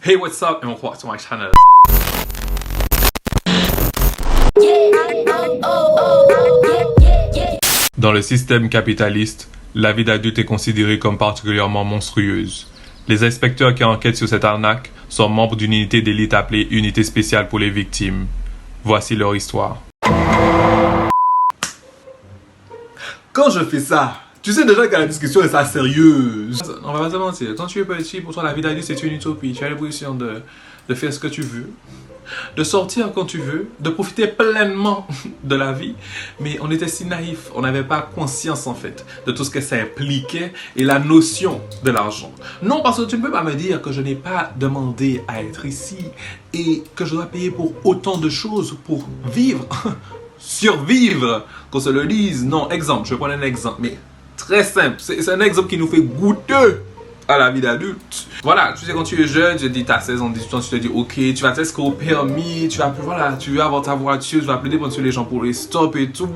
Hey, what's up? Et on croit sur my channel. Dans le système capitaliste, la vie d'adulte est considérée comme particulièrement monstrueuse. Les inspecteurs qui enquêtent sur cette arnaque sont membres d'une unité d'élite appelée Unité spéciale pour les victimes. Voici leur histoire. Quand je fais ça, tu sais déjà que la discussion est assez sérieuse. On va pas se mentir, quand tu es petit, pour toi la vie d'adulte c'est une utopie. Tu as l'impression de faire ce que tu veux, de sortir quand tu veux, de profiter pleinement de la vie. Mais on était si naïfs, on n'avait pas conscience en fait de tout ce que ça impliquait et la notion de l'argent. Non, parce que tu ne peux pas me dire que je n'ai pas demandé à être ici et que je dois payer pour autant de choses pour vivre, survivre, qu'on se le dise. Non, exemple, je vais prendre un exemple, mais très simple. C'est un exemple qui nous fait goûter à la vie d'adulte. Voilà, tu sais, quand tu es jeune, tu te dis, tu as 16 ans, 18 ans, tu te dis, ok, tu vas t'inscrire au permis, tu vas, voilà, tu veux avoir ta voiture, tu vas plus dépendre sur les gens pour les stops et tout.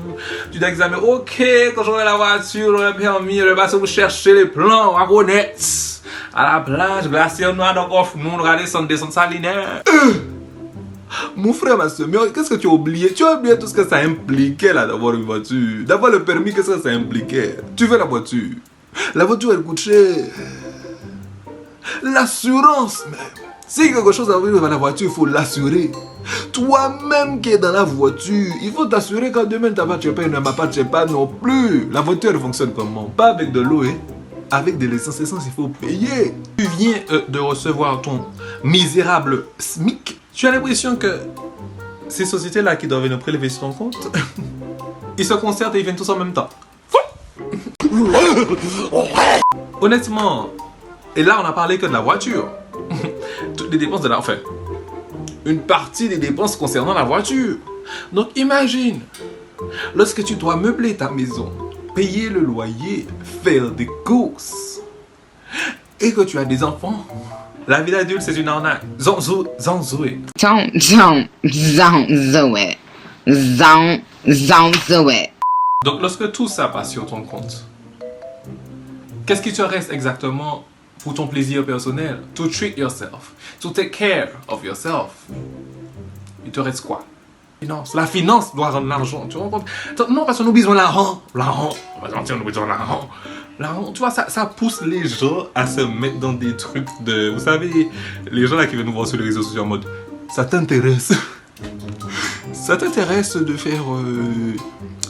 Tu t'examines, ok, quand j'aurai la voiture, j'aurai le permis, je vais vous chercher les plans, wagonnettes, à la plage, glacier noir, donc off, nous, on va descendre salinaire. Mon frère, ma soeur, mais qu'est-ce que tu as oublié? Tu as oublié tout ce que ça impliquait là d'avoir une voiture. D'avoir le permis, qu'est-ce que ça impliquait? Tu veux la voiture. La voiture, elle coûte cher. L'assurance même. Si quelque chose arrive à la voiture, il faut l'assurer. Toi-même qui es dans la voiture, il faut t'assurer quand demain ta voiture ne m'appartient pas non plus. La voiture, elle fonctionne comment? Pas avec de l'eau, hein? Avec de l'essence, il faut payer. Tu viens de recevoir ton misérable SMIC. Tu as l'impression que ces sociétés-là qui doivent nous prélever sur ton compte, ils se concertent et ils viennent tous en même temps. Honnêtement, et là on a parlé que de la voiture. Toutes les dépenses de la... Enfin, une partie des dépenses concernant la voiture. Donc imagine, lorsque tu dois meubler ta maison, payer le loyer, faire des courses, et que tu as des enfants, la vie d'adulte c'est une arnaque. Zonzoué. Donc lorsque tout ça passe sur ton compte, qu'est-ce qui te reste exactement pour ton plaisir personnel? To treat yourself, to take care of yourself. Il te reste quoi? La finance doit rendre l'argent, tu comprends? Non, parce que nous besoin l'argent. On va mentir, nous besoin l'argent. Tu vois, ça pousse les gens à se mettre dans des trucs de... Vous savez, les gens là qui viennent nous voir sur les réseaux sociaux en mode... Ça t'intéresse? Ça t'intéresse de faire...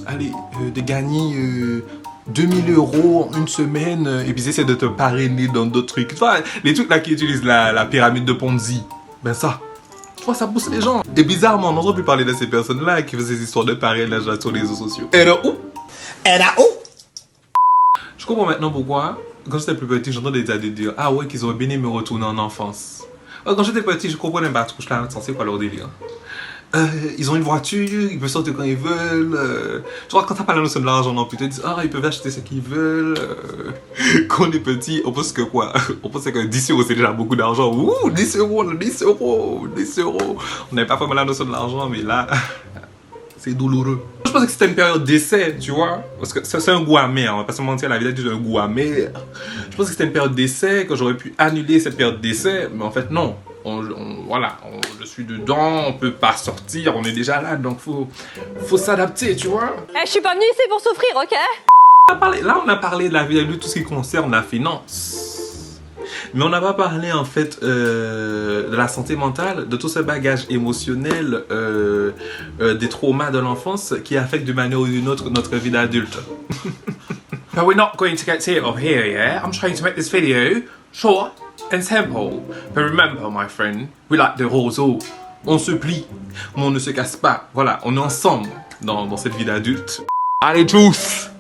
de gagner... 2000 € en une semaine et puis essayer de te parrainer dans d'autres trucs. Tu vois, les trucs là qui utilisent la pyramide de Ponzi. Ben ça, tu vois, ça pousse les gens. Et bizarrement, on n'entend plus parler de ces personnes-là qui faisaient ces histoires de parrainage sur les réseaux sociaux. Et là où? Je comprends maintenant pourquoi, quand j'étais plus petit, j'entendais des adultes dire « Ah ouais, qu'ils auraient bien aimé me retourner en enfance. » Quand j'étais petit, je comprenais pas trop là, c'est quoi leur délire. Ils ont une voiture, ils peuvent sortir quand ils veulent. Tu vois, quand t'as pas la notion de l'argent non plus, tu te dis, ils peuvent acheter ce qu'ils veulent. Quand on est petit, on pense que quoi? On pense que 10 € c'est déjà beaucoup d'argent. Ouh, 10 €, 10 €, 10 €. On n'avait pas vraiment la notion de l'argent, mais là, c'est douloureux. Je pensais que c'était une période d'essai, tu vois. Parce que c'est un goût amer, on va pas se mentir, la vie d'adulte c'est un goût amer. Je pensais que c'était une période d'essai, que j'aurais pu annuler cette période d'essai, mais en fait, non. Voilà, je suis dedans, on peut pas sortir, on est déjà là, donc faut s'adapter, tu vois. Je suis pas venue ici pour souffrir, ok? Là, on a parlé de la vie d'adulte, tout ce qui concerne la finance. Mais on n'a pas parlé, en fait, de la santé mentale, de tout ce bagage émotionnel, des traumas de l'enfance qui affectent d'une manière ou d'une autre notre vie d'adulte. But we're not going to get to it up here, yeah? I'm trying to make this video short and simple. But remember, my friend, we like the roseau. On se plie, mais on ne se casse pas. Voilà, on est ensemble dans cette vie d'adulte. Allez tous!